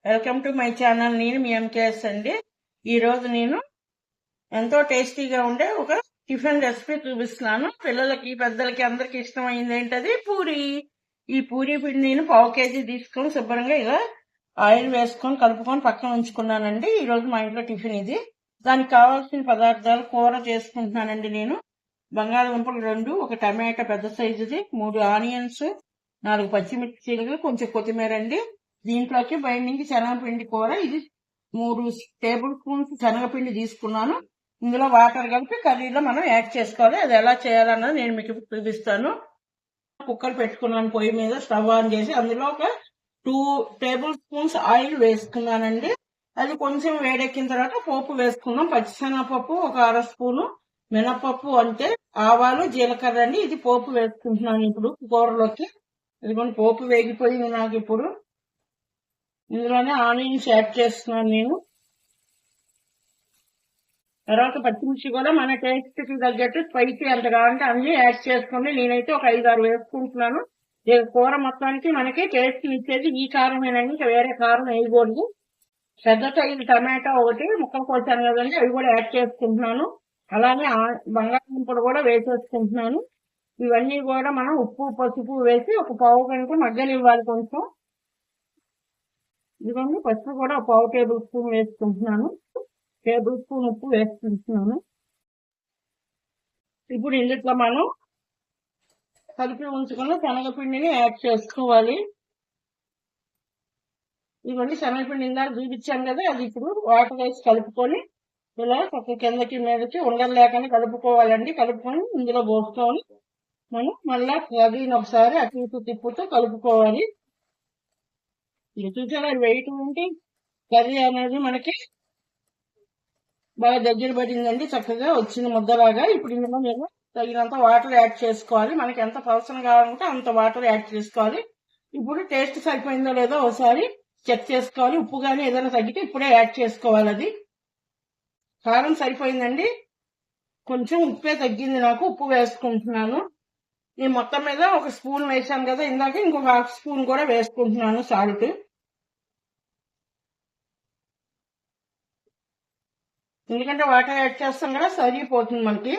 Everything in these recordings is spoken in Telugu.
Welcome to my channel. నేను మీ ఎంకేఎస్ అండి. ఈరోజు నేను ఎంతో టేస్టీగా ఉండే ఒక టిఫిన్ రెసిపీ చూపిస్తున్నాను. పిల్లలకి పెద్దలకి అందరికి ఇష్టమైంది ఏంటది పూరి. ఈ పూరి పిండి నేను 1/2 కేజీ తీసుకొని శుభ్రంగా ఇలా ఆయిల్ వేసుకొని కలుపుకొని పక్కన ఉంచుకున్నానండి. ఈరోజు మా ఇంట్లో టిఫిన్ ఇది. దానికి కావాల్సిన పదార్థాలు కూర చేసుకుంటున్నానండి. నేను బంగాళదుంపలు 2, ఒక టమాటా పెద్ద సైజుది, 3 ఆనియన్స్, 4 పచ్చిమిర్చీలు, కొంచెం కొత్తిమీర అండి. దీంట్లోకి బైండింగ్ శనగపిండి కూర. ఇది 3 టేబుల్ స్పూన్స్ శనగపిండి తీసుకున్నాను. ఇందులో వాటర్ కలిపి కర్రీలో మనం యాడ్ చేసుకోవాలి. అది ఎలా చేయాలన్నది నేను మీకు చూపిస్తాను. కుక్కర్ పెట్టుకున్నాను పొయ్యి మీద, స్టవ్ ఆన్ చేసి అందులో ఒక 2 టేబుల్ స్పూన్స్ ఆయిల్ వేసుకున్నానండి. అది కొంచెం వేడెక్కిన తర్వాత పోపు వేసుకున్నాం. పచ్చిశనగపప్పు ఒక 1/2 స్పూను, మినపప్పు అంటే ఆవాలు, జీలకర్ర అండి. ఇది పోపు వేసుకుంటున్నాను ఇప్పుడు కూరలోకి. ఇదిగోండి పోపు వేగిపోయింది నాకు. ఇప్పుడు ఇందులోనే ఆనియన్స్ యాడ్ చేస్తున్నాను నేను. తర్వాత పచ్చిమిర్చి కూడా మన టేస్ట్ కి తగ్గట్టు స్పైసీ ఎంత కావాలంటే అన్ని యాడ్ చేసుకోండి. నేనైతే ఒక 5-6 వేసుకుంటున్నాను. కూర మొత్తానికి మనకి టేస్ట్ ఇచ్చేది ఈ కారమేనండి, ఇంకా వేరే కారం వేయకూడదు. పెద్ద సైజు టమాటా ఒకటి ముక్కలు కోసాను కదండి, అవి కూడా యాడ్ చేసుకుంటున్నాను. అలానే బంగాళదుంపలు కూడా వేసేసుకుంటున్నాను. ఇవన్నీ కూడా మనం ఉప్పు పసుపు వేసి ఒక 1/2 గంట మగ్గనివ్వాలి కొంచెం. ఇదిగోండి పసుపు కూడా 1/2 టేబుల్ స్పూన్ వేసుకుంటున్నాను. టేబుల్ స్పూన్ ఉప్పు వేసుకుంటున్నాను. ఇప్పుడు ఇందులో మనం కలిపి ఉంచుకున్న శనగపిండిని యాడ్ చేసుకోవాలి. ఇవన్నీ శనగపిండి ఇందాక చూపించాను కదా, అది ఇప్పుడు వాటర్ వేసి కలుపుకొని ఇలా ఒక కిందకి మీదకి ఉండలు లేకుండా కలుపుకోవాలండి. కలుపుకొని ఇందులో పోసుకొని మనం మళ్ళా కర్రీని ఒకసారి అటు ఇటు తిప్పుతూ కలుపుకోవాలి. ఇది చూసారా, వెయిట్ ఉంటే కర్రీ అనేది మనకి బాగా దగ్గర పడిందండి, చక్కగా వచ్చింది ముద్దలాగా. ఇప్పుడు ఇందులో మేము తగినంత వాటర్ యాడ్ చేసుకోవాలి. మనకి ఎంత పలసన కావాలంటే అంత వాటర్ యాడ్ చేసుకోవాలి. ఇప్పుడు టేస్ట్ సరిపోయిందో లేదో ఒకసారి చెక్ చేసుకోవాలి. ఉప్పు కానీ ఏదైనా తగ్గితే ఇప్పుడే యాడ్ చేసుకోవాలి. అది కారం సరిపోయిందండి, కొంచెం ఉప్పే తగ్గింది నాకు, ఉప్పు వేసుకుంటున్నాను. నేను మొత్తం మీద ఒక స్పూన్ వేసాను కదా ఇందాక, ఇంకొక 1/2 స్పూన్ కూడా వేసుకుంటున్నాను సాల్ట్. ఎందుకంటే వాటర్ యాడ్ చేస్తాం కదా, సరిపోతుంది మనకి.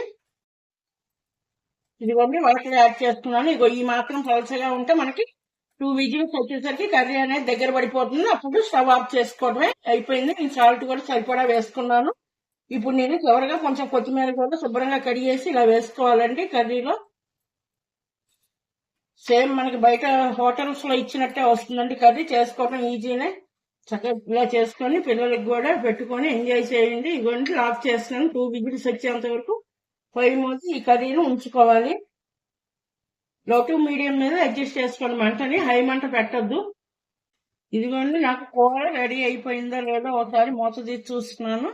ఇదిగోండి వాటర్ యాడ్ చేస్తున్నాను. ఇగో ఈ మాత్రం పలచగా ఉంటే మనకి 2 విజిల్స్ వచ్చేసరికి కర్రీ అనేది దగ్గర పడిపోతుంది. అప్పుడు స్టవ్ ఆఫ్ చేసుకోవడమే. అయిపోయింది. నేను సాల్ట్ కూడా సరిపడా వేసుకున్నాను. ఇప్పుడు నేను చివరిగా కొంచెం కొత్తిమీర కూడా శుభ్రంగా కడిగేసి ఇలా వేసుకోవాలండి కర్రీలో. సేమ్ మనకి బయట హోటల్స్ లో ఇచ్చినట్టే వస్తుందండి కర్రీ. చేసుకోవడం ఈజీనే. చక్కగా ఇలా చేసుకొని పిల్లలకి కూడా పెట్టుకొని ఎంజాయ్ చేయండి. ఇవన్నీ ఆఫ్ చేస్తున్నాను. 2 విజిల్స్ వచ్చేంత వరకు పొయ్యి మూసి ఈ కర్రీని ఉంచుకోవాలి. లో టు మీడియం మీద అడ్జస్ట్ చేసుకోండి మంటని, హై మంట పెట్టద్దు. ఇదిగోండి నాకు కూర రెడీ అయిపోయిందో లేదో ఒకసారి మూత తీసి చూస్తున్నాను.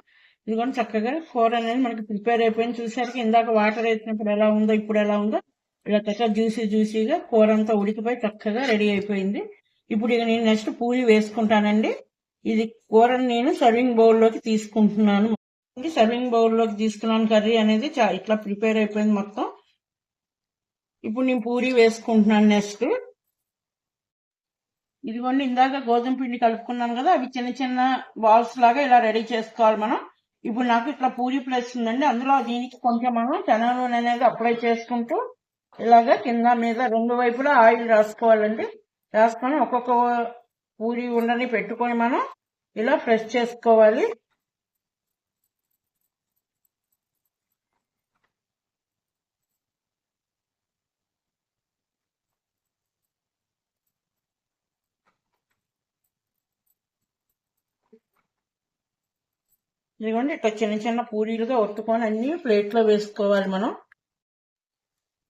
ఇదిగోండి చక్కగా కూర అనేది మనకి ప్రిపేర్ అయిపోయింది. చూసారికి ఇందాక వాటర్ వేసినప్పుడు ఎలా ఉందో ఇప్పుడు ఎలా ఉందో, ఇలా చక్కగా జ్యూసీగా కూర అంతా ఉడికిపోయి చక్కగా రెడీ అయిపోయింది. ఇప్పుడు ఇక నేను నెక్స్ట్ పూరి వేసుకుంటానండి. ఇది కూరని నేను సర్వింగ్ బౌల్లోకి తీసుకుంటున్నాను. సర్వింగ్ బౌల్లోకి తీసుకున్నాను. కర్రీ అనేది ఇట్లా ప్రిపేర్ అయిపోయింది మొత్తం. ఇప్పుడు నేను పూరి వేసుకుంటున్నాను నెక్స్ట్. ఇదిగోండి ఇందాక గోధుమ పిండి కలుపుకున్నాను కదా, అవి చిన్న చిన్న బాల్స్ లాగా ఇలా రెడీ చేసుకోవాలి మనం. ఇప్పుడు నాకు ఇట్లా పూరి ప్లేస్ ఉందండి, అందులో దీనికి కొంచెం మనం శనగ నూనె అనేది అప్లై చేసుకుంటూ ఇలాగా కింద మీద 2 వైపులా ఆయిల్ రాసుకోవాలండి. రాసుకొని ఒక్కొక్క పూరి ఉండని పెట్టుకొని మనం ఇలా ఫ్రెష్ చేసుకోవాలి. ఇదిగోండి ఇట్లా చిన్న చిన్న పూరీలుగా ఒత్తుకొని అన్ని ప్లేట్లో వేసుకోవాలి మనం.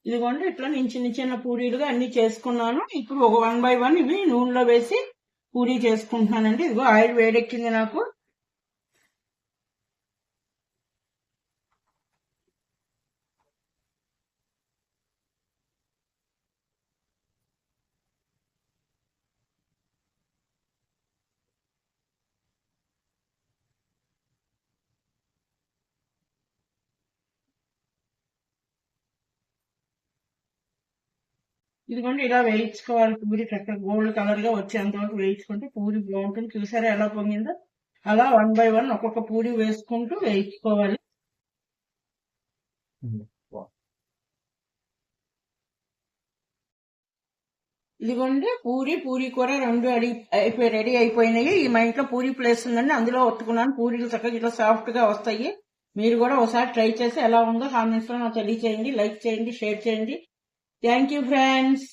ఇదిగోండి ఇట్లా నేను చిన్న చిన్న పూరీలుగా అన్ని చేసుకున్నాను. ఇప్పుడు ఒక 1 బై 1 ఇవి నూనెలో వేసి పూరీ చేసుకుంటున్నానండి. ఇదిగో ఆయిల్ వేడెక్కింది నాకు. ఇదిగోండి ఇలా వేయించుకోవాలి. పూరి చక్కగా గోల్డ్ కలర్ గా వచ్చేంత వరకు వేయించుకుంటే పూరి బాగుంటుంది. చూసారా ఎలా పొంగిందో? అలా 1 by 1 ఒక్కొక్క పూరి వేసుకుంటూ వేయించుకోవాలి. ఇదిగోండి పూరి కూర రెండు రెడీ అయిపోయినాయి. మా ఇంట్లో పూరి ప్లేస్ ఉందండి, అందులో ఒత్తుకున్నాను. పూరీలు చక్కగా ఇట్లా సాఫ్ట్ గా వస్తాయి. మీరు కూడా ఒకసారి ట్రై చేసి ఎలా ఉందో కామెంట్స్ లో నాకు తెలియచేయండి. లైక్ చేయండి, షేర్ చేయండి. Thank you friends.